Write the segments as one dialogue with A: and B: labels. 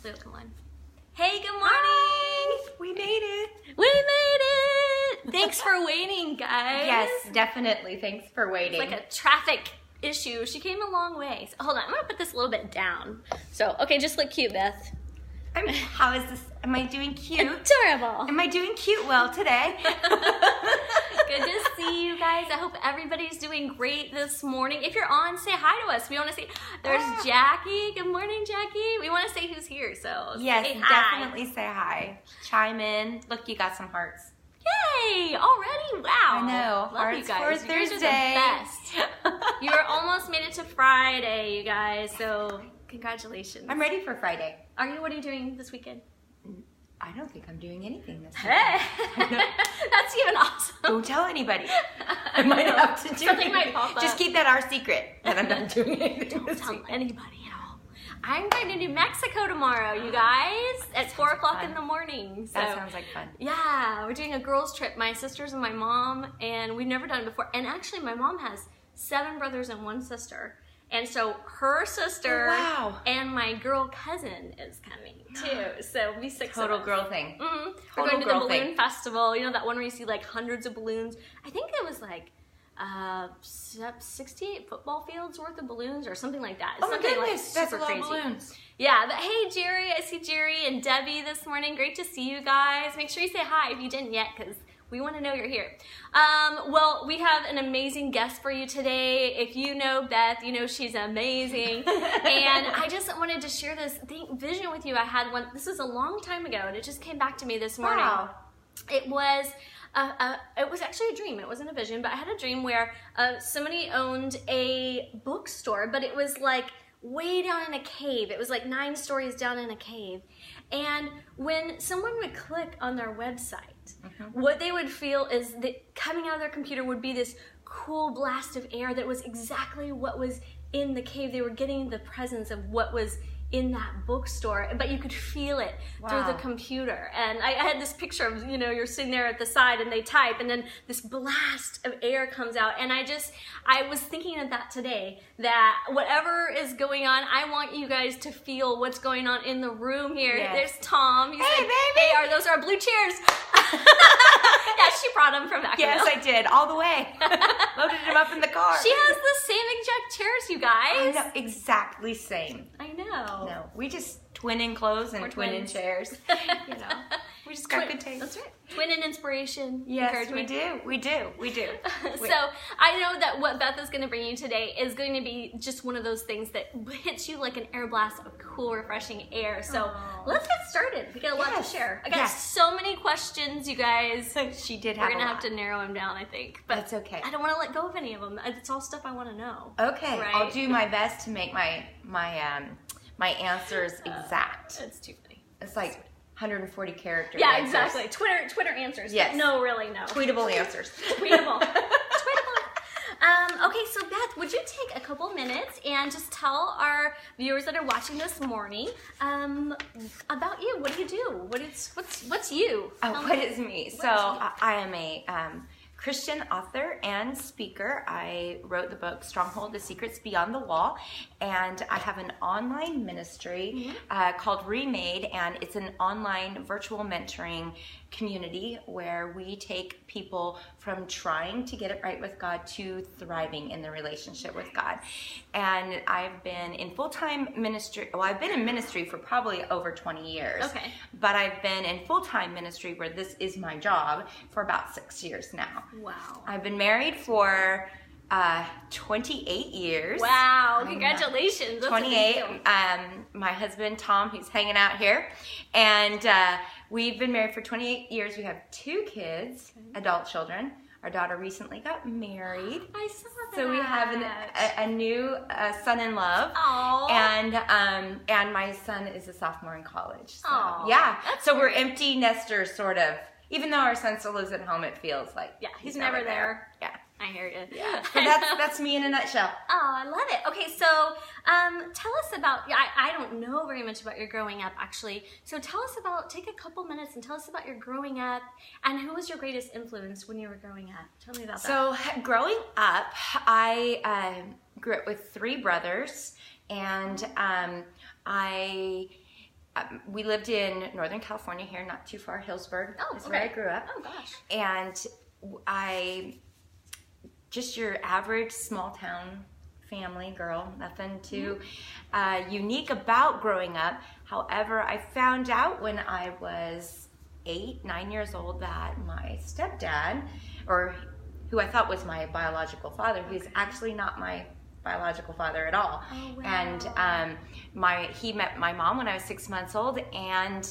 A: Hopefully it'll come on. Hey, good morning.
B: Hi. We made it.
A: We made it. Thanks for waiting, guys.
B: Yes, definitely. Thanks for waiting.
A: It's like a traffic issue. She came a long way. So, hold on. I'm going to put this a little bit down. So, okay, just look cute, Beth.
B: How is this? Am I doing cute?
A: Adorable.
B: Am I doing cute well today?
A: Good to see you guys. I hope everybody's doing great this morning. If you're on, say hi to us. We want to see. There's Jackie. Good morning, Jackie. We want to say who's here. So
B: yes,
A: say hi.
B: definitely say hi. Chime in. Look, you got some hearts.
A: Yay! Already? Wow.
B: I know.
A: Love
B: Hearts
A: you guys.
B: for
A: You guys are
B: Thursday.
A: the best. You're almost made it to Friday, you guys. So congratulations.
B: I'm ready for Friday.
A: Are you? What are you doing this weekend?
B: I don't think I'm doing anything this
A: Hey,
B: weekend.
A: that's even awesome.
B: Don't tell anybody. I might have to do
A: Something
B: it.
A: might pop up.
B: Just keep that our secret that I'm not doing anything
A: Don't
B: this
A: tell
B: weekend.
A: anybody at all. I'm going to New Mexico tomorrow, you guys, at 4 o'clock
B: fun.
A: in the morning. So,
B: That sounds like fun.
A: yeah, we're doing a girls' trip. My sisters and my mom, and we've never done it before. And actually, my mom has 7 brothers and 1 sister. And so her sister and my girl cousin is coming too. So we'll be 6
B: Total
A: of us.
B: girl thing.
A: Mm-hmm. We're
B: Total
A: going to the
B: girl
A: balloon
B: thing.
A: festival. You know that one where you see like hundreds of balloons? I think it was like 68 football fields worth of balloons or something like that. It's
B: Oh my
A: something
B: goodness,
A: like
B: that's a
A: super
B: lot of
A: crazy.
B: balloons.
A: Yeah, but hey Jerry, I see Jerry and Debbie this morning. Great to see you guys. Make sure you say hi if you didn't yet because we want to know you're here. Well, we have an amazing guest for you today. If you know Beth, you know she's amazing. And I just wanted to share this vision with you. I had one, this was a long time ago, and it just came back to me this morning.
B: Wow.
A: It was actually a dream. It wasn't a vision, but I had a dream where somebody owned a bookstore, but it was like way down in a cave. It was like 9 stories down in a cave. And when someone would click on their website, what they would feel is that coming out of their computer would be this cool blast of air that was exactly what was in the cave. They were getting the presence of what was in that bookstore, but you could feel it through the computer. And I had this picture of, you know, you're sitting there at the side and they type and then this blast of air comes out. And I was thinking of that today, that whatever is going on, I want you guys to feel what's going on in the room here.
B: Yes.
A: There's Tom. He
B: Hey,
A: said,
B: baby.
A: hey, those are blue chairs. Yeah, she brought them from back
B: Yes, I did. All the way. Loaded them up in the car.
A: She has the same exact chairs, you guys.
B: I know, exactly same.
A: I know.
B: No, we just twin in clothes and
A: We're
B: twin in
A: twins.
B: chairs. You know, we just got good taste.
A: That's right. Twin and inspiration.
B: Yes, we
A: encouragement.
B: do. We do. We do.
A: So I know that what Beth is going to bring you today is going to be just one of those things that hits you like an air blast of cool, refreshing air. So let's get started. We got a lot to share. I got so many questions, you guys.
B: She did
A: We're
B: have
A: going to
B: a
A: have
B: lot.
A: to narrow them down, I think. But
B: That's okay.
A: I don't want to let go of any of them. It's all stuff I want to know.
B: Okay,
A: Right?
B: I'll do my best to make my answers exact.
A: It's too funny.
B: It's like 140 characters.
A: Yeah, exactly. Twitter answers.
B: Yes.
A: No, really, no.
B: Tweetable answers.
A: Tweetable. Okay, so Beth, would you take a couple minutes and just tell our viewers that are watching this morning about you? What do you do? What's you?
B: Oh, what is me? So I am a Christian author and speaker. I wrote the book Stronghold: The Secrets Beyond the Wall, and I have an online ministry called Remade, and it's an online virtual mentoring community where we take people from trying to get it right with God to thriving in the relationship with God. And I've been in full-time ministry, well, I've been in ministry for probably over 20 years.
A: Okay.
B: But I've been in full-time ministry where this is my job for about 6 years now.
A: Wow.
B: I've been married for 28 years.
A: Wow, congratulations. That's a big
B: 28.
A: deal.
B: My husband, Tom, who's hanging out here. And we've been married for 28 years. We have 2 kids, adult children. Our daughter recently got married.
A: I saw that.
B: So we have a new son-in-law.
A: Aww.
B: And my son is a sophomore in college. So,
A: Aw,
B: yeah.
A: that's
B: So we're
A: great.
B: empty nesters, sort of. Even though our son still lives at home, it feels like
A: He's never there.
B: Yeah.
A: I hear you.
B: Yeah. So that's me in a nutshell.
A: Oh, I love it. Okay, so tell us about, I don't know very much about your growing up, actually. So tell us about, take a couple minutes and tell us about your growing up and who was your greatest influence when you were growing up. Tell me about that.
B: So growing up, I grew up with 3 brothers, and I we lived in Northern California here, not too far, Hillsburg.
A: Oh,
B: That's
A: okay.
B: where I grew up.
A: Oh, gosh.
B: And just your average small town family girl, nothing too unique about growing up. However, I found out when I was 8, 9 years old that my stepdad, or who I thought was my biological father, he's actually not my biological father at all.
A: Oh, wow.
B: And he met my mom when I was 6 months old, and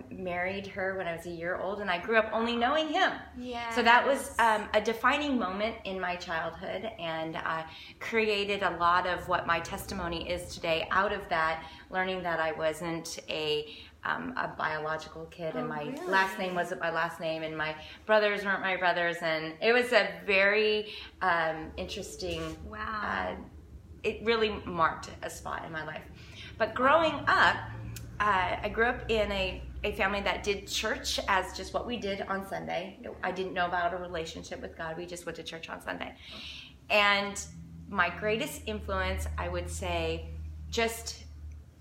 B: married her when I was a year old, and I grew up only knowing him.
A: Yes.
B: So that was a defining moment in my childhood, and created a lot of what my testimony is today out of that, learning that I wasn't a biological kid, and my last name wasn't my last name, and my brothers weren't my brothers, and it was a very interesting, it really marked a spot in my life. But growing up, I grew up in a family that did church as just what we did on Sunday. I didn't know about a relationship with God. We just went to church on Sunday. And my greatest influence, I would say, just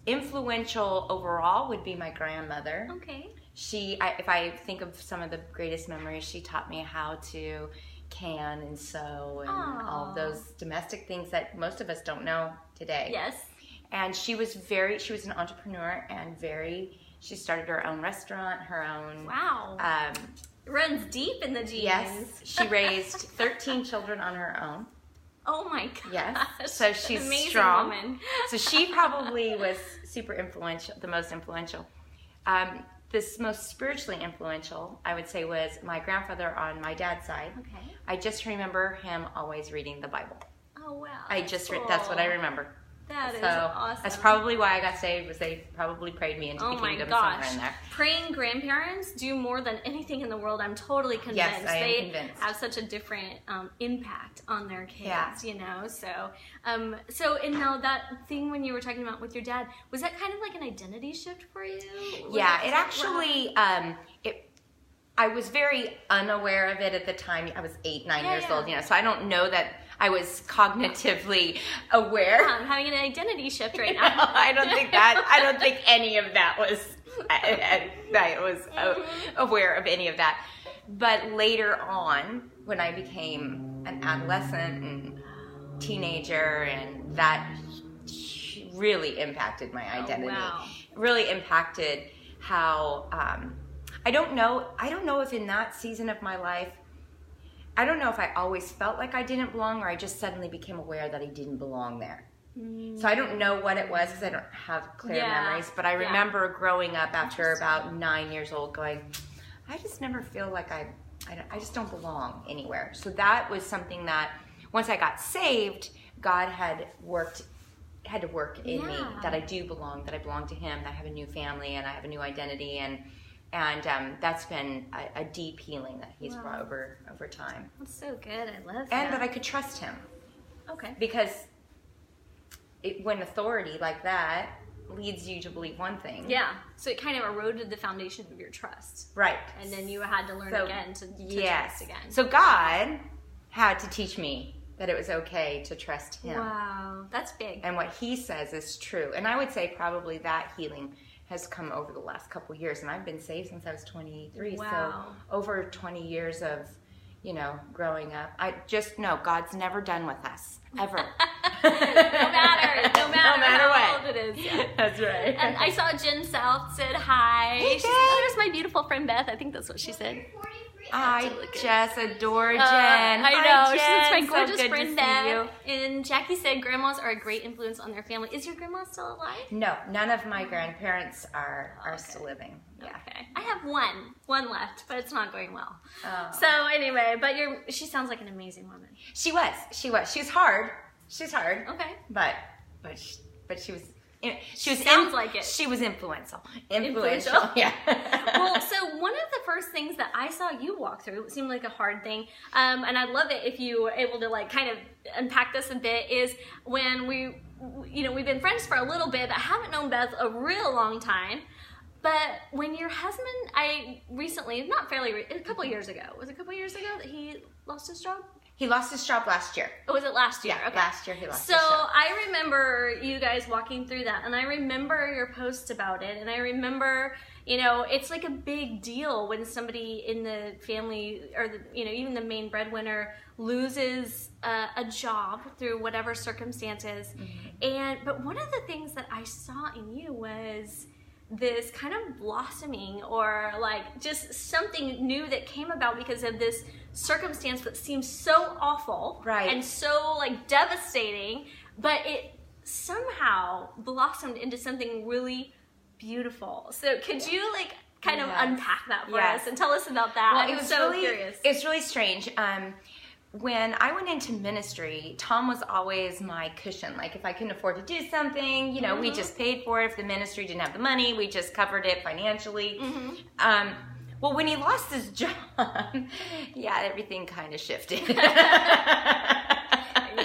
B: influential overall, would be my grandmother.
A: Okay.
B: If I think of some of the greatest memories, she taught me how to can and sew and all of those domestic things that most of us don't know today.
A: Yes.
B: And she was an entrepreneur, and she started her own restaurant, her own.
A: Wow. Runs deep in the genes.
B: Yes. She raised 13 children on her own.
A: Oh my gosh.
B: Yes. So she's
A: amazing
B: strong.
A: Woman.
B: So she probably was super influential, the most influential. This most spiritually influential, I would say, was my grandfather on my dad's side.
A: Okay.
B: I just remember him always reading the Bible.
A: Oh wow.
B: That's what I remember.
A: That is
B: so
A: awesome.
B: That's probably why I got saved, was they probably prayed me into the kingdom somewhere in there.
A: Praying grandparents do more than anything in the world. I'm totally convinced.
B: Yes, I am convinced.
A: Have such a different impact on their kids,
B: Yeah.
A: So, and now that thing when you were talking about with your dad, was that kind of like an identity shift for you?
B: It actually, I was very unaware of it at the time. I was 8, 9 years old, so I don't know that I was cognitively aware.
A: I'm having an identity shift right now.
B: No, I don't think any of that was, I was aware of any of that. But later on, when I became an adolescent and teenager, and that really impacted my identity.
A: Oh, wow.
B: Really impacted how, I don't know if in that season of my life, I don't know if I always felt like I didn't belong, or I just suddenly became aware that I didn't belong there. So I don't know what it was, because I don't have clear memories, but I remember growing up after about 9 years old going, I just never feel like I just don't belong anywhere. So that was something that once I got saved, God had to work in me, that I do belong, that I belong to Him, that I have a new family, and I have a new identity, and that's been a deep healing that He's brought over time.
A: That's so good. I love that.
B: And that I could trust Him.
A: Okay.
B: Because when authority like that leads you to believe one thing.
A: Yeah. So it kind of eroded the foundation of your trust.
B: Right.
A: And then you had to learn again to trust again.
B: So God had to teach me that it was okay to trust Him.
A: Wow. That's big.
B: And what He says is true. And I would say probably that healing has come over the last couple of years, and I've been saved since I was 23.
A: Wow.
B: So over 20 years of, growing up. I just know God's never done with us, ever.
A: no matter
B: what.
A: how old it is. Yeah.
B: That's right.
A: And I saw Jen South said hi.
B: Hey,
A: she said, "Oh, there's my beautiful friend Beth." I think that's what she said.
B: I just adore Jen.
A: I know.
B: Hi, Jen.
A: She's my gorgeous
B: so good
A: friend
B: to see
A: Beth.
B: you.
A: And Jackie said grandmas are a great influence on their family. Is your grandma still alive?
B: No, none of my grandparents are still living. Yeah.
A: Okay. I have one left, but it's not going well.
B: Oh.
A: So anyway, but she sounds like an amazing woman.
B: She was. She's hard.
A: Okay.
B: But she was. She was
A: sounds like it.
B: She was influential.
A: Yeah. Well, so one of the first things that I saw you walk through, it seemed like a hard thing, and I'd love it if you were able to kind of unpack this a bit, is when we've been friends for a little bit, but I haven't known Beth a real long time. But when your husband, a couple years ago, was it a couple years ago that he lost his job?
B: He lost his job last year.
A: Oh, was it last year?
B: Yeah,
A: okay.
B: Last year he lost
A: So
B: his job.
A: I remember you guys walking through that, and I remember your post about it, and I remember, it's like a big deal when somebody in the family, or even the main breadwinner, loses a job through whatever circumstances. But one of the things that I saw in you was this kind of blossoming, or like just something new that came about because of this circumstance that seems so awful,
B: right,
A: and so like devastating, but it somehow blossomed into something really beautiful. So could you like kind of unpack that for us and tell us about that?
B: Well,
A: I'm so curious.
B: It's really strange. When I went into ministry, Tom was always my cushion. Like if I couldn't afford to do something, we just paid for it. If the ministry didn't have the money, we just covered it financially. Well, when he lost his job, everything kind of shifted.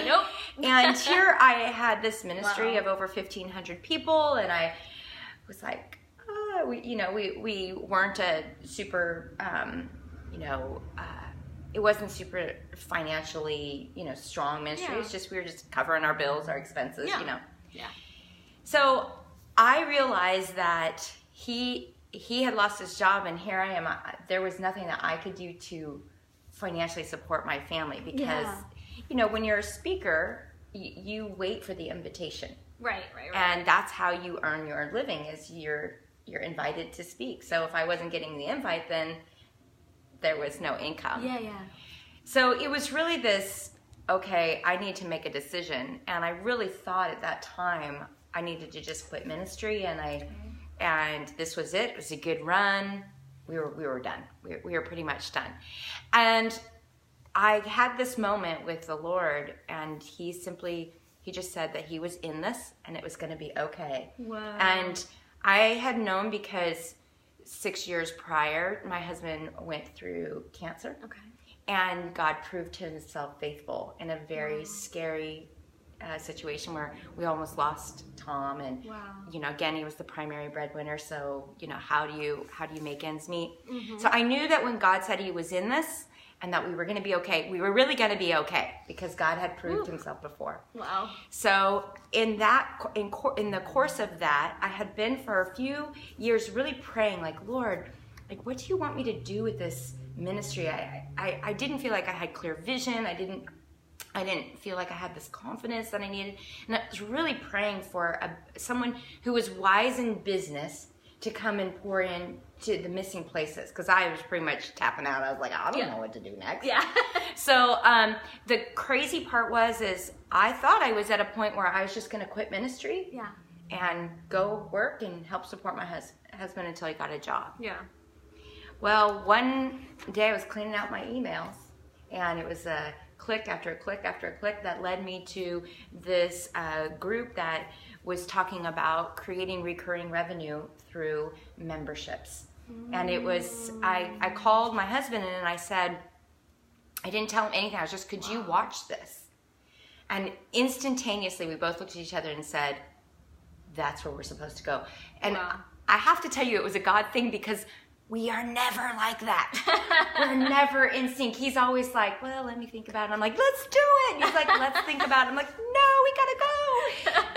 A: Nope.
B: And here I had this ministry of over 1,500 people, and I was like, we weren't a super, it wasn't super financially, strong ministry. It was just, we were just covering our bills, our expenses,
A: Yeah.
B: So I realized that he had lost his job, and here I am. There was nothing that I could do to financially support my family because, when you're a speaker, you wait for the invitation.
A: Right.
B: And that's how you earn your living, is you're invited to speak. So if I wasn't getting the invite, then there was no income.
A: Yeah.
B: So it was really this, okay, I need to make a decision. And I really thought at that time I needed to just quit ministry, and this was it. It was a good run. We were done. We were pretty much done. And I had this moment with the Lord, and he just said that he was in this and it was going to be okay.
A: Wow.
B: And I had known because 6 years prior, my husband went through cancer.
A: Okay.
B: And God proved himself faithful in a very scary situation where we almost lost Tom, and again, he was the primary breadwinner. So how do you make ends meet? So I knew that when God said he was in this and that we were going to be okay, we were really going to be okay because God had proved himself before.
A: Wow.
B: So in the course of that, I had been for a few years really praying, like, Lord, like, what do you want me to do with this ministry? I didn't feel like I had clear vision. I didn't feel like I had this confidence that I needed. And I was really praying for someone who was wise in business to come and pour in to the missing places, because I was pretty much tapping out. I was like, I don't know what to do next.
A: Yeah.
B: So the crazy part is I thought I was at a point where I was just going to quit ministry and go work and help support my husband until he got a job.
A: Yeah.
B: Well, one day I was cleaning out my emails, and it was a click after a click after a click that led me to this group that was talking about creating recurring revenue through memberships. And it was, I called my husband and I said, I didn't tell him anything. I was just, could you watch this? And instantaneously, we both looked at each other and said, that's where we're supposed to go. And I have to tell you, it was a God thing, because we are never like that. We're never in sync. He's always like, well, let me think about it. I'm like, let's do it. And he's like, let's think about it. I'm like, no, we gotta go.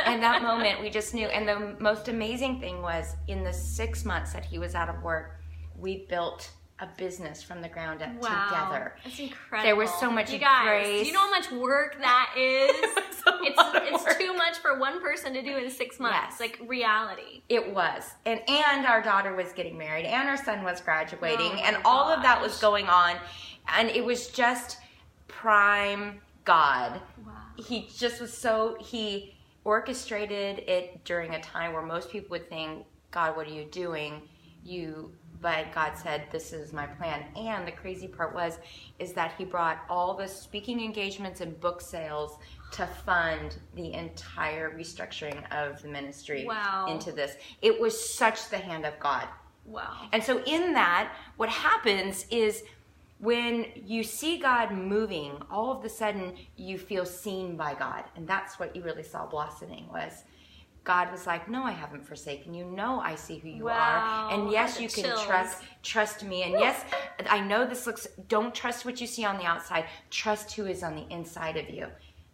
B: And that moment, we just knew. And the most amazing thing was, in the 6 months that he was out of work, we built a business from the ground up together.
A: That's incredible.
B: There was so much
A: grace.
B: grace.
A: Do you know how much work that is? It's too much for one person to do in 6 months.
B: Yes.
A: Like reality.
B: It was. And our daughter was getting married, and our son was graduating, and all of that was going on. And it was just prime God.
A: Wow.
B: He just was he orchestrated it during a time where most people would think, God, what are you doing? But God said, this is my plan. And the crazy part is that he brought all the speaking engagements and book sales to fund the entire restructuring of the ministry into this. It was such the hand of God.
A: Wow.
B: And so in that, what happens is, when you see God moving, all of a sudden you feel seen by God. And that's what you really saw blossoming was, God was like, no, I haven't forsaken you. No, I see who you
A: Wow.
B: are. And yes, you can trust me. And yes, I know this looks, don't trust what you see on the outside. Trust who is on the inside of you.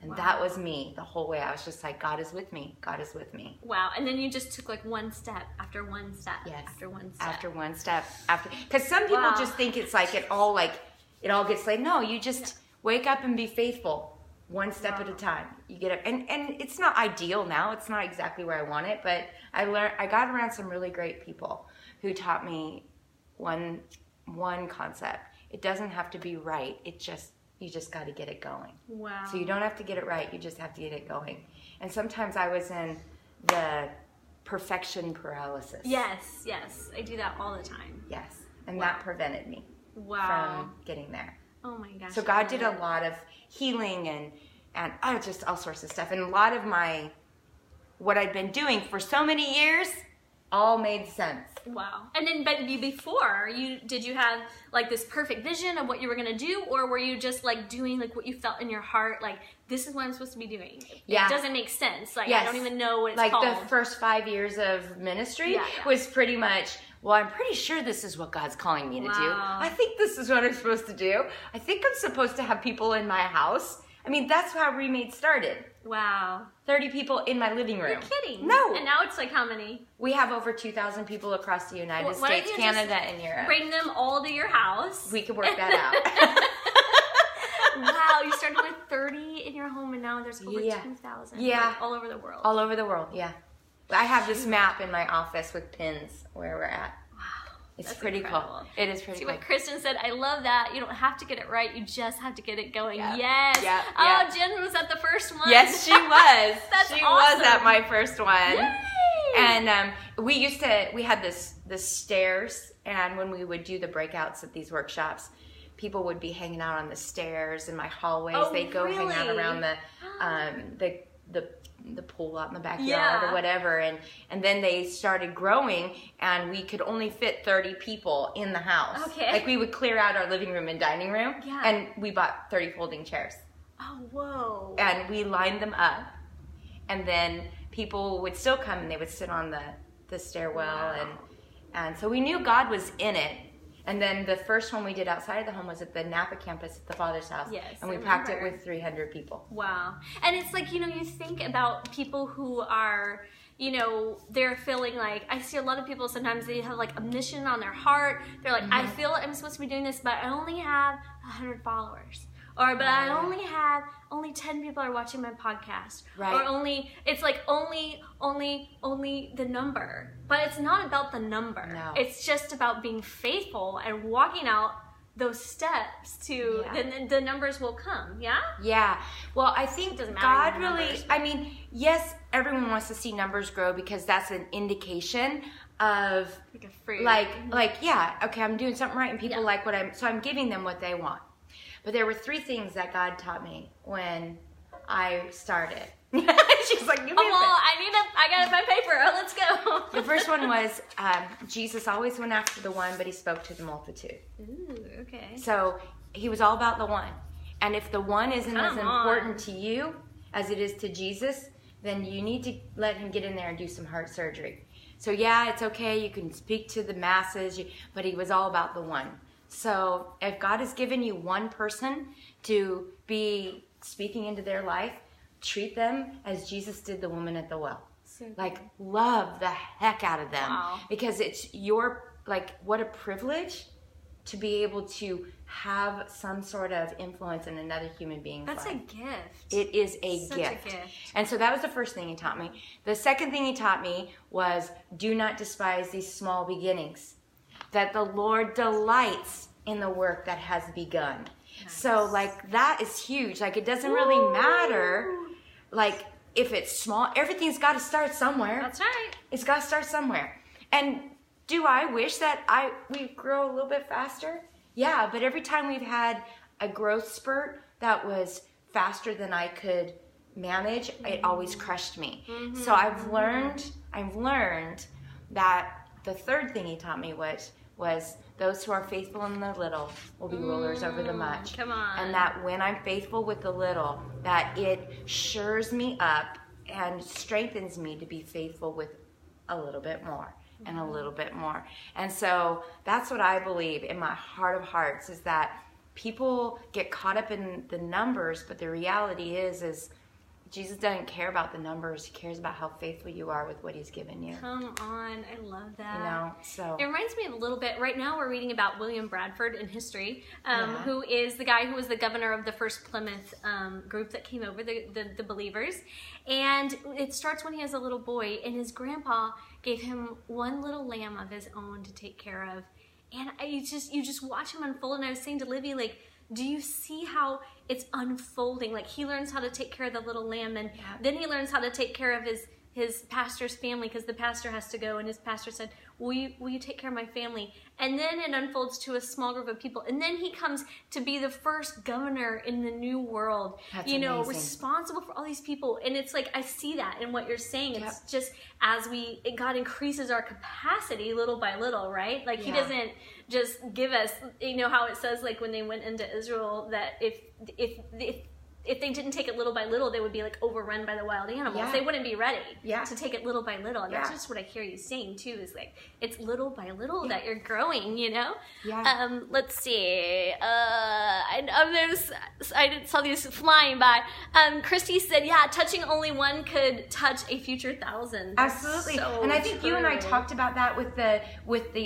B: And that was me the whole way. I was just like, God is with me. God is with me.
A: Wow. And then you just took like one step after one step.
B: Yes.
A: After one step.
B: After one step. Because some people just think it's like it all gets like, no, you just wake up and be faithful. One step at a time. You get up, and it's not ideal now. It's not exactly where I want it, but I got around some really great people who taught me one concept. It doesn't have to be right. You just got to get it going.
A: Wow.
B: So you don't have to get it right. You just have to get it going. And sometimes I was in the perfection paralysis.
A: Yes. I do that all the time.
B: Yes, and that prevented me from getting there.
A: Oh my gosh.
B: So God did a lot of healing and just all sorts of stuff. And a lot of what I'd been doing for so many years all made sense.
A: Wow. And then, but before, did you have like this perfect vision of what you were going to do? Or were you just like doing like what you felt in your heart? Like, this is what I'm supposed to be doing. It doesn't make sense. Like, I don't even know what it's called.
B: Like the first 5 years of ministry was pretty much, well, I'm pretty sure this is what God's calling me to do. I think this is what I'm supposed to do. I think I'm supposed to have people in my house. I mean, that's how Remade started.
A: Wow.
B: 30 people in my living room.
A: You're kidding.
B: No.
A: And now it's like how many?
B: We have over 2,000 people across the United States, Canada, and Europe.
A: Bring them all to your house.
B: We could work that
A: out. Wow, you started with 30 in your home, and now there's over 2,000.
B: Yeah.
A: Like, all over the world.
B: All over the world, yeah. I have this map in my office with pins where we're at. It's pretty cool. It is pretty cool.
A: See what Kristen said. I love that. You don't have to get it right. You just have to get it going.
B: Yep.
A: Yes.
B: Yep.
A: Oh, Jen was at the first one.
B: Yes, she was.
A: That's
B: she
A: awesome.
B: was at my first one.
A: Yay.
B: And we had the stairs, and when we would do the breakouts at these workshops, people would be hanging out on the stairs in my hallways.
A: Oh,
B: They'd go hang out around the pool out in the backyard or whatever, and then they started growing, and we could only fit 30 people in the house.
A: Okay.
B: Like we would clear out our living room and dining room, and we bought 30 folding chairs.
A: Oh, whoa.
B: And we lined them up, and then people would still come and they would sit on the stairwell, and so we knew God was in it. And then the first one we did outside of the home was at the Napa campus at the Father's house.
A: Yes,
B: and we packed it with 300 people.
A: Wow. And it's like, you think about people who are, they're feeling like, I see a lot of people, sometimes they have like a mission on their heart. They're like, I feel I'm supposed to be doing this, but I only have 100 followers. But I only 10 people are watching my podcast.
B: Right.
A: Or it's like only the number. But it's not about the number.
B: No.
A: It's just about being faithful and walking out those steps to, the numbers will come, yeah?
B: Yeah. Well, I think
A: God
B: really, yes, everyone wants to see numbers grow because that's an indication of
A: like a fruit.
B: Okay, I'm doing something right and people like so I'm giving them what they want. But there were 3 things that God taught me when I started. She's like, give me a pen.
A: I got my paper. Oh, let's go.
B: The first one was Jesus always went after the one, but he spoke to the multitude.
A: Ooh, okay.
B: So he was all about the one. And if the one isn't as important to you as it is to Jesus, then you need to let him get in there and do some heart surgery. So yeah, it's okay. You can speak to the masses, but he was all about the one. So if God has given you one person to be speaking into their life, treat them as Jesus did the woman at the well.
A: So
B: love the heck out of them.
A: Wow.
B: Because it's what a privilege to be able to have some sort of influence in another human being's life.
A: That's a gift.
B: It is
A: Such a gift.
B: And so that was the first thing he taught me. The second thing he taught me was do not despise these small beginnings. That the Lord delights in the work that has begun. Nice. So that is huge. It doesn't really matter if it's small. Everything's got to start somewhere.
A: That's right.
B: It's got to start somewhere. And do I wish that we grow a little bit faster? Yeah, but every time we've had a growth spurt that was faster than I could manage, it always crushed me. Mm-hmm. So I've learned that the third thing he taught me was those who are faithful in the little will be rulers over the much.
A: Come on.
B: And that when I'm faithful with the little, that it shores me up and strengthens me to be faithful with a little bit more and a little bit more. And so that's what I believe in my heart of hearts, is that people get caught up in the numbers, but the reality is Jesus doesn't care about the numbers. He cares about how faithful you are with what he's given you.
A: Come on, I love that.
B: You know, so
A: it reminds me a little bit. Right now, we're reading about William Bradford in history, who is the guy who was the governor of the first Plymouth group that came over, the believers. And it starts when he has a little boy, and his grandpa gave him one little lamb of his own to take care of. And you just watch him unfold. And I was saying to Livy, like, do you see how it's unfolding? Like, he learns how to take care of the little lamb, and then he learns how to take care of his pastor's family, because the pastor has to go, and his pastor said, will you take care of my family? And then it unfolds to a small group of people, and then he comes to be the first governor in the new world.
B: That's
A: you know,
B: amazing.
A: Responsible for all these people. And it's like, I see that in what you're saying. It's just as God increases our capacity little by little, right? Like, he doesn't just give us, you know how it says, like, when they went into Israel, that if they didn't take it little by little, they would be like overrun by the wild animals.
B: Yeah.
A: They wouldn't be ready
B: Yeah.
A: to take it little by little. And that's just what I hear you saying too, is like, it's little by little that you're growing, you know?
B: Yeah.
A: Let's see. I saw these flying by. Christy said, yeah, touching only one could touch a future 1,000.
B: Absolutely.
A: So
B: and I think
A: true.
B: you and I talked about that with the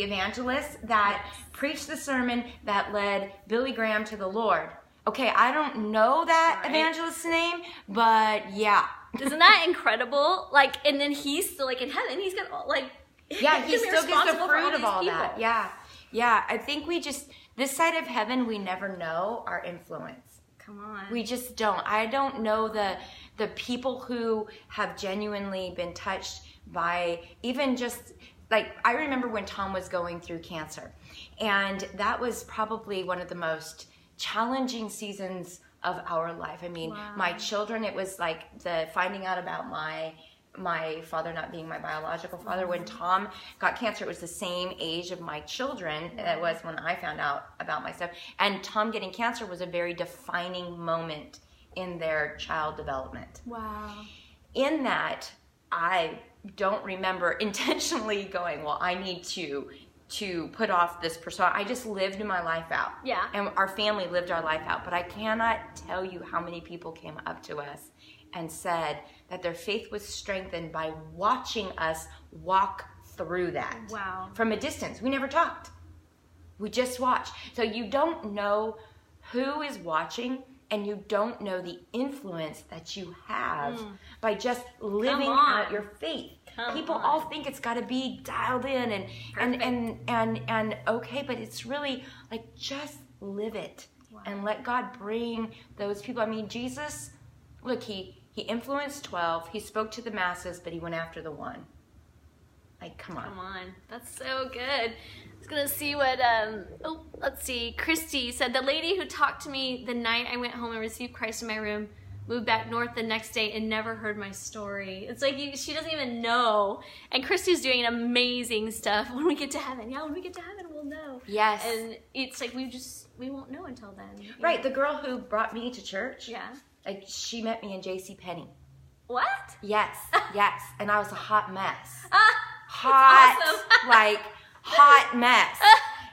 B: evangelist that preached the sermon that led Billy Graham to the Lord. Okay, I don't know that evangelist's name, but yeah.
A: Isn't that incredible? Like, and then he's still like in heaven. He's got like,
B: he still gets the
A: responsible for
B: fruit of all
A: these
B: that.
A: people.
B: Yeah. I think this side of heaven, we never know our influence.
A: Come on.
B: We just don't. I don't know the people who have genuinely been touched by even just, like, I remember when Tom was going through cancer, and that was probably one of the most challenging seasons of our life. I mean, my children, it was like the finding out about my father not being my biological father. When Tom got cancer, it was the same age of my children that it was when I found out about my stuff. And Tom getting cancer was a very defining moment in their child development.
A: Wow.
B: In that, I don't remember intentionally going, well, I need to put off this persona. I just lived my life out.
A: Yeah.
B: And our family lived our life out. But I cannot tell you how many people came up to us and said that their faith was strengthened by watching us walk through that.
A: Wow.
B: From a distance. We never talked. We just watched. So you don't know who is watching, and you don't know the influence that you have by just living out your faith. People all think it's got to be dialed in and okay, but it's really like, just live it and let God bring those people. I mean, Jesus, look, he influenced 12. He spoke to the masses, but he went after the one. Like, come on.
A: Come on. That's so good. I was going to see what, let's see. Christy said, the lady who talked to me the night I went home and received Christ in my room moved back north the next day and never heard my story. It's like she doesn't even know. And Christy's doing amazing stuff. When we get to heaven, when we get to heaven, we'll know.
B: Yes.
A: And it's like we won't know until then.
B: Right. The girl who brought me to church.
A: Yeah.
B: Like, she met me in JCPenney.
A: What?
B: Yes. Yes. And I was a hot mess.
A: Hot,
B: awesome. Hot mess.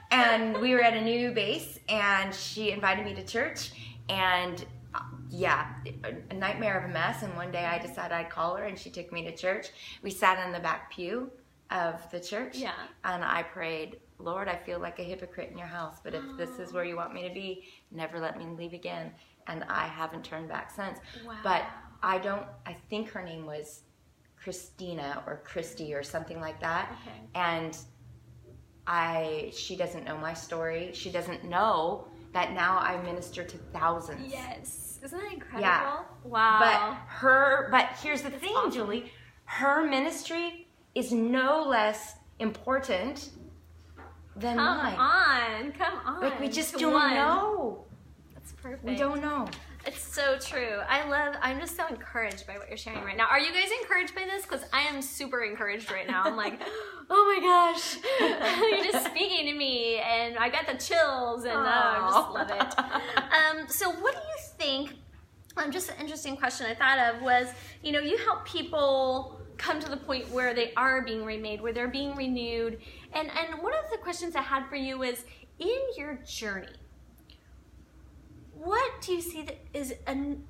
B: And we were at a new base, and she invited me to church, and a nightmare of a mess. And one day I decided I'd call her, and she took me to church. We sat in the back pew of the church, and I prayed, Lord, I feel like a hypocrite in your house, but if this is where you want me to be, never let me leave again. And I haven't turned back since.
A: Wow.
B: But I think her name was Christina or Christy or something like that.
A: Okay.
B: And she doesn't know my story. She doesn't know that now I minister to thousands.
A: Yes. Isn't that incredible?
B: Yeah.
A: Wow.
B: But here's the thing, awesome. Julie. Her ministry is no less important than mine.
A: Come on.
B: Like, we just don't know.
A: That's perfect.
B: We don't know.
A: It's so true. I'm just so encouraged by what you're sharing right now. Are you guys encouraged by this? Because I am super encouraged right now. I'm like, oh my gosh, you're just speaking to me, and I got the chills, and I just love it. So what do you think Just an interesting question I thought of was, you help people come to the point where they are being remade, where they're being renewed. And one of the questions I had for you is, in your journey, what do you see that is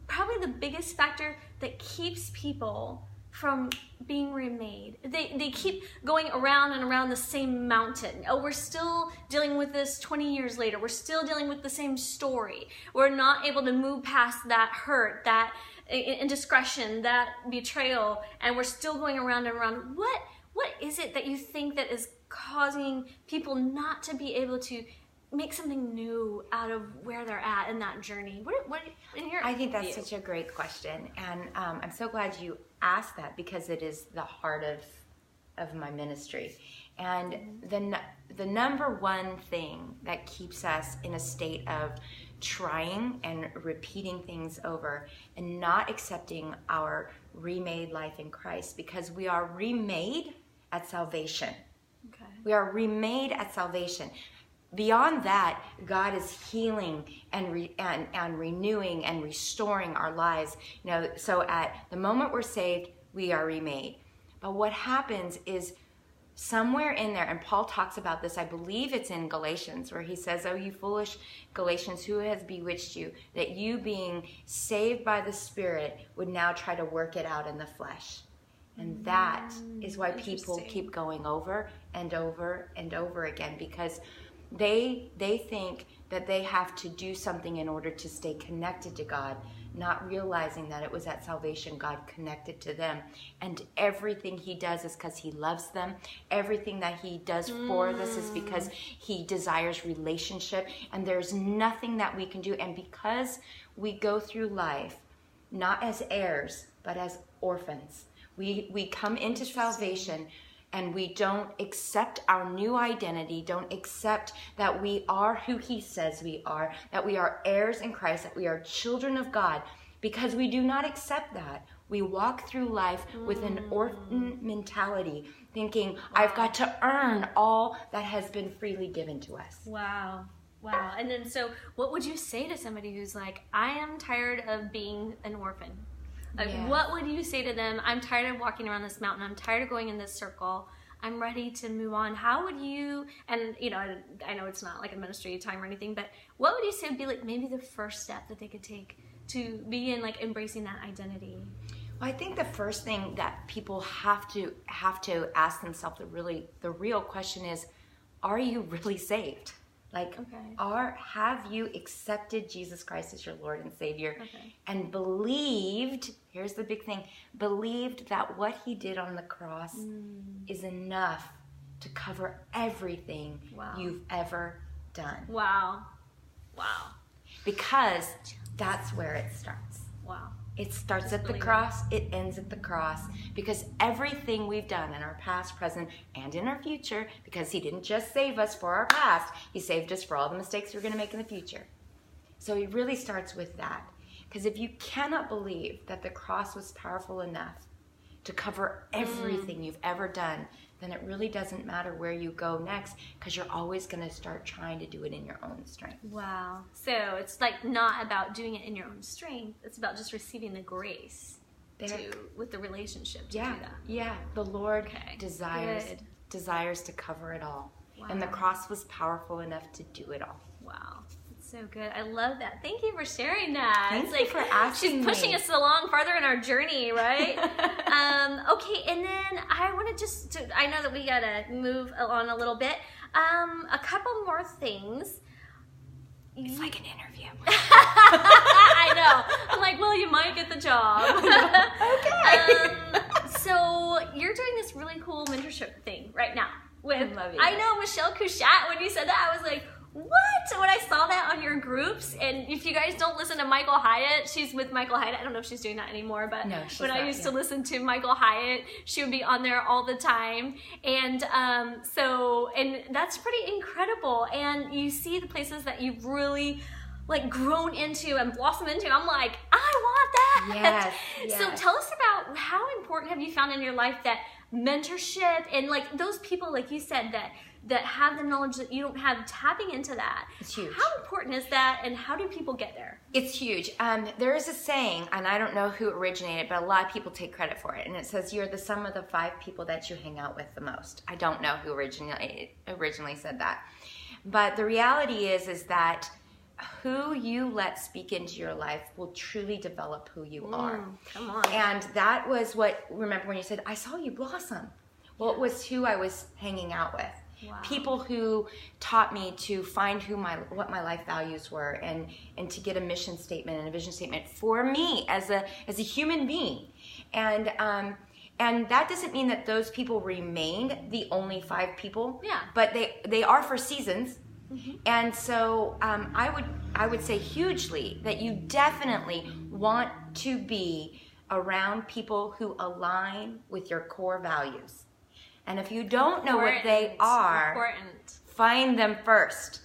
A: probably the biggest factor that keeps people from being remade? They keep going around and around the same mountain. Oh, we're still dealing with this 20 years later. We're still dealing with the same story. We're not able to move past that hurt, that indiscretion, that betrayal, and we're still going around and around. What is it that you think that is causing people not to be able to make something new out of where they're at in that journey? What in your
B: I think that's
A: view?
B: such a great question, and I'm so glad you asked that, because it is the heart of my ministry. And the number one thing that keeps us in a state of trying and repeating things over and not accepting our remade life in Christ, because we are remade at salvation.
A: Okay.
B: We are remade at salvation. Beyond that, God is healing and renewing and restoring our lives. So at the moment we're saved, we are remade. But what happens is, somewhere in there, and Paul talks about this, I believe it's in Galatians, where he says, "Oh, you foolish Galatians, who has bewitched you, that you, being saved by the Spirit, would now try to work it out in the flesh." And that is why people keep going over and over and over again, because they think that they have to do something in order to stay connected to God, not realizing that it was at salvation God connected to them. And everything he does is because he loves them. Everything that he does for us is because he desires relationship. And there's nothing that we can do. And because we go through life not as heirs, but as orphans, we come into salvation and we don't accept our new identity, don't accept that we are who he says we are, that we are heirs in Christ, that we are children of God. Because we do not accept that, we walk through life with an orphan mentality, thinking, I've got to earn all that has been freely given to us.
A: Wow. And then, so what would you say to somebody who's like, I am tired of being an orphan? Like, what would you say to them? I'm tired of walking around this mountain. I'm tired of going in this circle. I'm ready to move on. How would you, and I know it's not like a ministry time or anything, but what would you say would be like maybe the first step that they could take to begin like embracing that identity?
B: Well, I think the first thing that people have to ask themselves, the real question is, are you really saved? Like, have you accepted Jesus Christ as your Lord and Savior and believed, here's the big thing, believed that what he did on the cross is enough to cover everything you've ever done. Wow. Because that's where it starts. Wow. It starts at the cross, it ends at the cross, because everything we've done in our past, present, and in our future, because he didn't just save us for our past, he saved us for all the mistakes we're going to make in the future. So it really starts with that. Because if you cannot believe that the cross was powerful enough to cover everything you've ever done, then it really doesn't matter where you go next, because you're always going to start trying to do it in your own strength. Wow.
A: So it's like not about doing it in your own strength. It's about just receiving the grace with the relationship to do that.
B: Yeah. The Lord desires to cover it all. Wow. And the cross was powerful enough to do it all.
A: Wow. So good. I love that. Thank you for sharing that.
B: Thank you for asking
A: me. She's pushing us along farther in our journey, right? Okay, and then I want to I know that we got to move on a little bit. A couple more things.
B: It's like an interview.
A: I know. I'm like, well, you might get the job. Okay. So you're doing this really cool mentorship thing right now. I know Michelle Couchat, when you said that, I was like, what? When I saw that on your groups, and if you guys don't listen to Michael Hyatt, she's with Michael Hyatt. I don't know if she's doing that anymore, but when I used to listen to Michael Hyatt, she would be on there all the time. And and that's pretty incredible. And you see the places that you've really like grown into and blossomed into. I'm like, I want that. Yes. So tell us about how important have you found in your life that mentorship and like those people, like you said, that have the knowledge that you don't have, tapping into that.
B: It's huge.
A: How important is that, and how do people get there?
B: It's huge. There is a saying, and I don't know who originated, but a lot of people take credit for it, and it says you're the sum of the 5 people that you hang out with the most. I don't know who originally said that. But the reality is that who you let speak into your life will truly develop who you are.
A: Come on.
B: And that was what, remember when you said, I saw you blossom. Well, it was who I was hanging out with.
A: Wow.
B: People who taught me to find what my life values were, and to get a mission statement and a vision statement for me as a human being. And that doesn't mean that those people remained the only 5 people.
A: Yeah.
B: But they are for seasons.
A: Mm-hmm.
B: And so I would say hugely that you definitely want to be around people who align with your core values. And if you don't know what they are, find them first.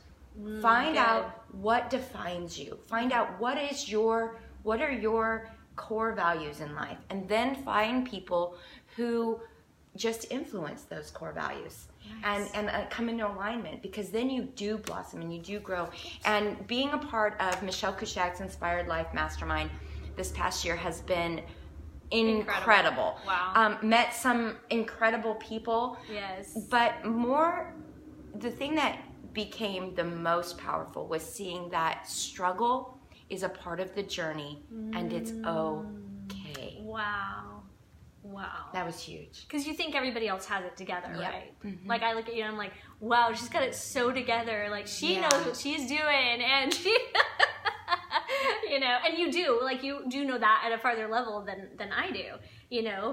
B: Find out what defines you. Find out what are your core values in life, and then find people who just influence those core values. Nice. and come into alignment, because then you do blossom and you do grow. And being a part of Michelle Kushak's Inspired Life Mastermind this past year has been incredible.
A: Wow.
B: Met some incredible people.
A: Yes.
B: But the thing that became the most powerful was seeing that struggle is a part of the journey, and it's okay.
A: Wow.
B: That was huge.
A: Because you think everybody else has it together,
B: Yep.
A: right?
B: Mm-hmm.
A: Like I look at you and I'm like, wow, she's got it so together. Like she knows what she's doing, and she, and you do, like you do know that at a farther level than I do,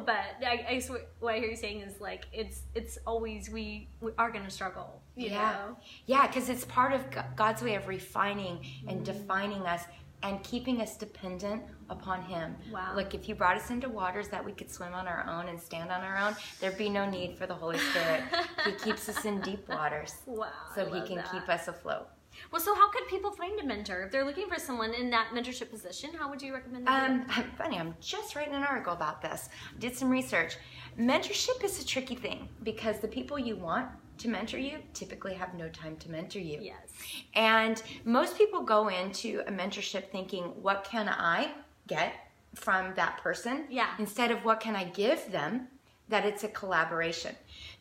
A: But I guess what I hear you saying is like it's always we are gonna struggle, you know?
B: Yeah, because it's part of God's way of refining and defining us and keeping us dependent upon Him.
A: Wow.
B: Look, if He brought us into waters that we could swim on our own and stand on our own, there'd be no need for the Holy Spirit. He keeps us in deep waters.
A: Wow.
B: So He can keep us afloat.
A: Well, so how could people find a mentor? If they're looking for someone in that mentorship position, how would you recommend them?
B: Funny, I'm just writing an article about this. Did some research. Mentorship is a tricky thing, because the people you want to mentor you typically have no time to mentor you.
A: Yes.
B: And most people go into a mentorship thinking, what can I get from that person?
A: Yeah.
B: Instead of what can I give them, that it's a collaboration.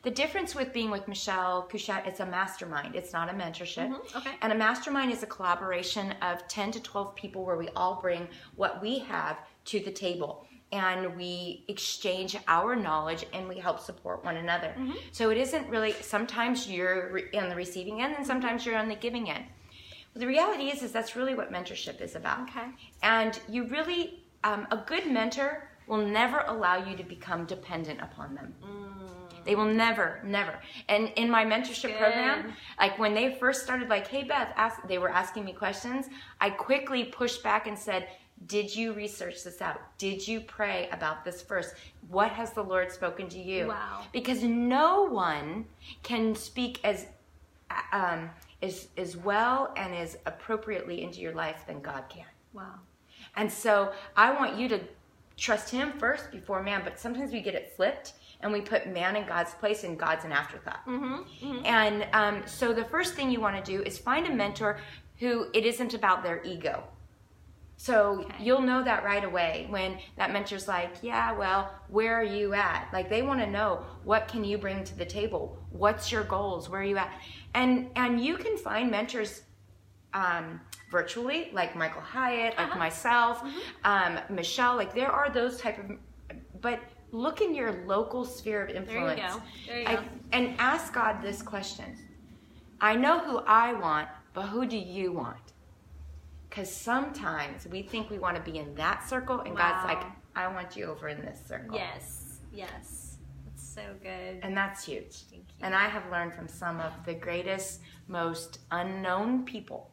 B: The difference with being with Michelle Kushak, it's a mastermind. It's not a mentorship.
A: Mm-hmm. Okay.
B: And a mastermind is a collaboration of 10 to 12 people where we all bring what we have to the table. And we exchange our knowledge and we help support one another. Mm-hmm. So it isn't really, sometimes you're on the receiving end and sometimes you're on the giving end. Well, the reality is that's really what mentorship is about.
A: Okay.
B: And you really, a good mentor will never allow you to become dependent upon them. They will never. And in my mentorship program, like when they first started, like, hey, Beth, they were asking me questions, I quickly pushed back and said, did you research this out? Did you pray about this first? What has the Lord spoken to you?
A: Wow.
B: Because no one can speak as well and as appropriately into your life than God can.
A: Wow. And
B: so I want you to trust Him first before man, but sometimes we get it flipped and we put man in God's place and God's an afterthought. Mm-hmm. Mm-hmm. And so the first thing you want to do is find a mentor who it isn't about their ego. So you'll know that right away when that mentor's like, yeah, well, where are you at? Like they want to know, what can you bring to the table? What's your goals? Where are you at? And you can find mentors virtually, like Michael Hyatt, like myself, Michelle, like there are those type of, but look in your local sphere of influence.
A: There you go.
B: And ask God this question. I know who I want, but who do you want? Because sometimes we think we want to be in that circle, and God's like, I want you over in this circle.
A: Yes. That's so good.
B: And that's huge.
A: Thank you.
B: And I have learned from some of the greatest, most unknown people.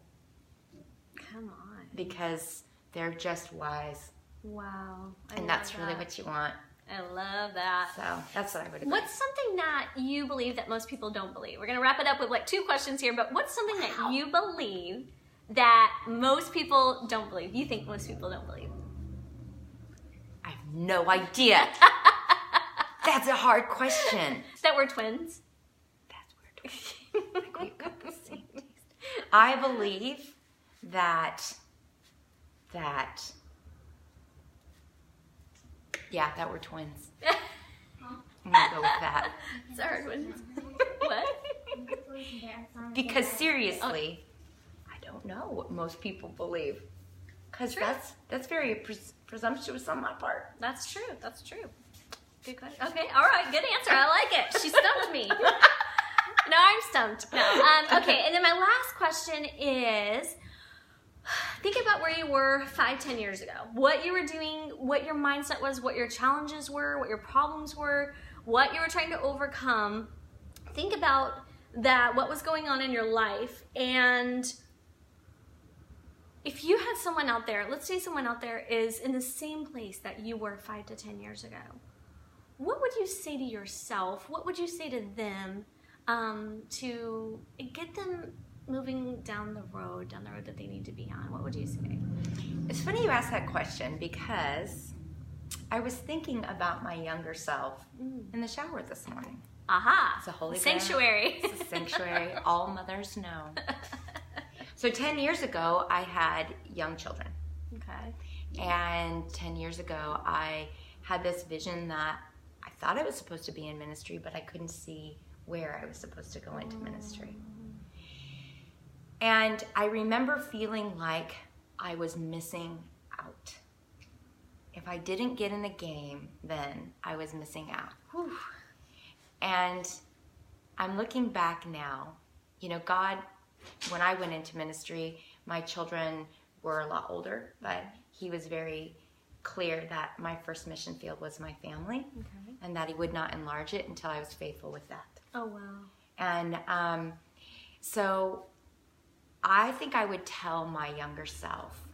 A: Come on.
B: Because they're just wise.
A: Wow.
B: And that's really what you want.
A: I love that.
B: So that's what I would agree.
A: What's something that you believe that most people don't believe? We're going to wrap it up with like 2 questions here, but what's something that you believe that most people don't believe? You think most people don't believe?
B: I have no idea. That's a hard question.
A: That we're twins?
B: That's weird. Like we've got the same taste. I believe that we're twins. I'm going to go with that.
A: It's our twins. What?
B: Because seriously, I don't know what most people believe. Because that's very presumptuous on my part.
A: That's true. That's true. Good question. Okay. All right. Good answer. I like it. She stumped me. No, I'm stumped. No. Okay. And then my last question is, think about where you were 5-10 years ago. What you were doing, what your mindset was, what your challenges were, what your problems were, what you were trying to overcome. Think about that, what was going on in your life. And if you had someone out there, let's say someone out there is in the same place that you were 5 to 10 years ago, what would you say to yourself? What would you say to them to get them moving down the road that they need to be on? What would you say?
B: It's funny you ask that question because I was thinking about my younger self in the shower this morning.
A: Aha!
B: It's a holy
A: sanctuary.
B: It's a sanctuary. All mothers know. So 10 years ago, I had young children.
A: Okay.
B: And 10 years ago, I had this vision that I thought I was supposed to be in ministry, but I couldn't see where I was supposed to go into ministry. And I remember feeling like I was missing out. If I didn't get in a game, then I was missing out. Whew. And I'm looking back now. You know, God, when I went into ministry, my children were a lot older, but He was very clear that my first mission field was my family, and that He would not enlarge it until I was faithful with that.
A: Oh, wow.
B: And so I think I would tell my younger self,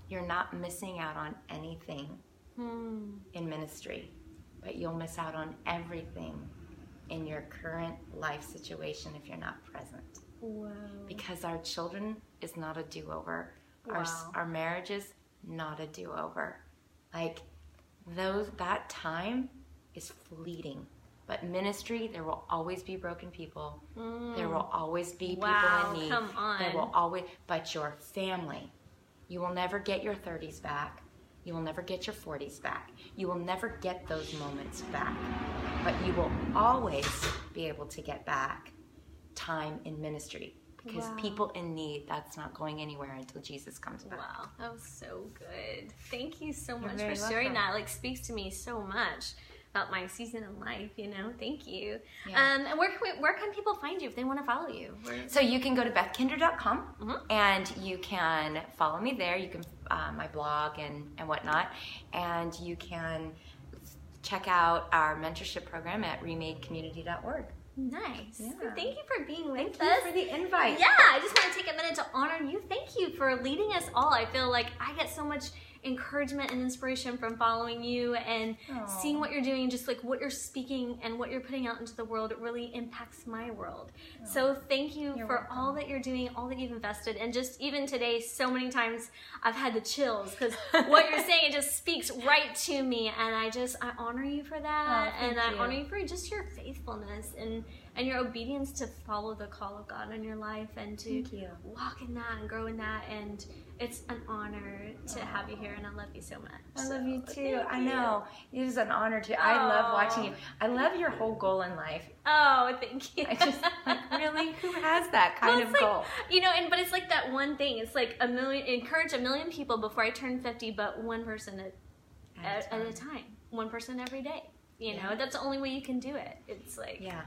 B: you're not missing out on anything in ministry, but you'll miss out on everything in your current life situation if you're not present.
A: Wow.
B: Because our children is not a do-over.
A: Wow.
B: Our marriage is not a do-over. Like, that time is fleeting. But ministry, there will always be broken people. There will always be people in need.
A: Come on.
B: There will always, but your family, you will never get your 30s back. You will never get your 40s back. You will never get those moments back. But you will always be able to get back time in ministry. Because people in need, that's not going anywhere until Jesus comes back.
A: Wow, that was so good. Thank you so much
B: very
A: for sharing
B: welcome.
A: that. Like, speaks to me so much about my season in life, you know. Thank you.
B: Yeah.
A: And where can people find you if they want to follow you?
B: So you can go to bethkinder.com and you can follow me there. You can my blog and whatnot, and you can check out our mentorship program at remadecommunity.org.
A: Nice.
B: Yeah.
A: Thank you for being with us.
B: Thank you for the invite.
A: Yeah, I just want to take a minute to honor you. Thank you for leading us all. I feel like I get so much encouragement and inspiration from following you and seeing what you're doing, just like what you're speaking and what you're putting out into the world. It really impacts my world. So thank you for all that you're doing, all that you've invested, and just even today, so many times I've had the chills because what you're saying, it just speaks right to me, and I honor you for that, and I honor you for just your faithfulness and your obedience to follow the call of God in your life and to walk in that and grow in that, and it's an honor to have you here, and I love you so much.
B: I love you too. I know. It is an honor to. I love watching you. I love your whole goal in life.
A: Oh, thank you.
B: I just, like, really, who has that kind of goal?
A: You know, but it's like that one thing. It's like encourage 1 million people before I turn 50, but one person at a time. One person every day. You know, that's the only way you can do it. It's like... Yeah.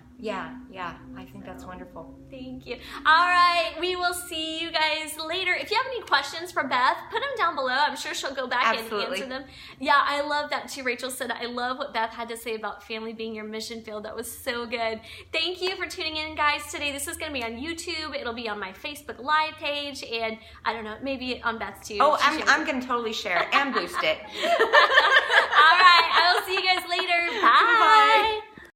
A: I think that's wonderful. Thank you. All right. We will see you guys later. If you have any questions for Beth, put them down below. I'm sure she'll go back and answer them. Yeah, I love that too. Rachel said, I love what Beth had to say about family being your mission field. That was so good. Thank you for tuning in, guys, today. This is going to be on YouTube. It'll be on my Facebook Live page, and I don't know, maybe on Beth's too.
B: Oh, I'm going to totally share it and boost it.